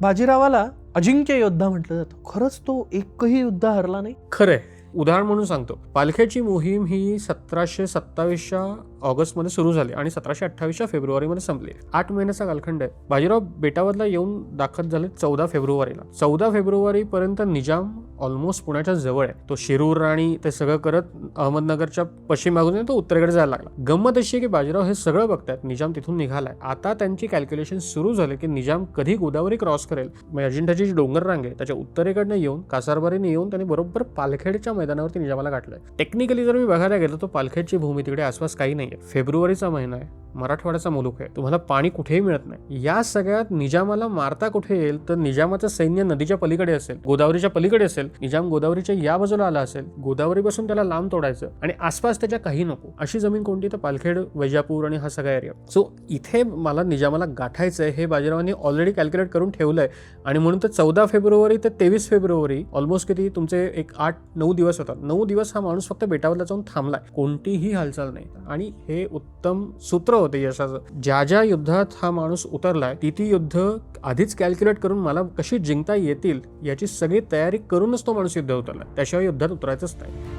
बाजीरावाला अजिंक्य योद्धा म्हटलं जातं. खरंच तो एकही युद्ध हरला नाही. खरंय. उदाहरण म्हणून सांगतो, पालखेडची मोहीम ही 1727च्या ऑगस्टमध्ये सुरू झाली आणि 1728च्या फेब्रुवारीमध्ये संपली. 8 महिन्याचा कालखंड आहे. बाजीराव बेटावरला येऊन दाखल झाले 14 फेब्रुवारीला. 14 फेब्रुवारीपर्यंत निजाम ऑलमोस्ट पुण्याच्या जवळ आहे. तो शिरूर आणि ते सगळं करत अहमदनगरच्या पश्चिम भागातून तो उत्तरेकडे जायला लागला. गंमत अशी आहे की बाजीराव हे सगळं बघतायत, निजाम तिथून निघालाय. आता त्यांची कॅल्क्युलेशन सुरू झाले की निजाम कधी गोदावरी क्रॉस करेल. अजिंठ्याची जी डोंगर रांग आहे त्याच्या उत्तरेकडनं येऊन कासारबारीने येऊन त्यांनी बरोबर पालखेडच्या मैदानावरती निजामाला गाठलंय. टेक्निकली जर मी बघायला गेलो तर पालखेडची भूमी तिकडे आसपास काही नाहीये. फेब्रुवारीचा महिना आहे, मराठवाड्याचा मुलूक आहे, तुम्हाला पाणी कुठेही मिळत नाही. या सगळ्यात निजामाला मारता कुठे येईल तर निजामाचं सैन्य नदीच्या पलीकडे असेल, गोदावरीच्या पलीकडे असेल. निजाम गोदावरीच्या या बाजूला आला असेल, गोदावरीपासून त्याला लांब तोडायचं आणि आसपास त्याच्या काही नको अशी जमीन कोणती तर पालखेड, वैजापूर आणि हा सगळा एरिया. सो इथे मला निजामाला गाठायचंय हे बाजीरावांनी ऑलरेडी कॅल्क्युलेट करून ठेवलंय आणि म्हणून तर 14 फेब्रुवारी ते 23 फेब्रुवारी ऑलमोस्ट किती तुमचे एक 8-9 दिवस होतात. 9 दिवस हा माणूस फक्त बेटावरला जाऊन थांबलाय, कोणतीही हालचाल नाही. आणि हे उत्तम सूत्र होते यशाचं. ज्या युद्धात हा माणूस उतरलाय ती युद्ध आधीच कॅल्क्युलेट करून मला कशी जिंकता येतील याची सगळी तयारी करूनच तो माणूस युद्ध उतरला. त्याशिवाय युद्धात उतरायचंच नाही.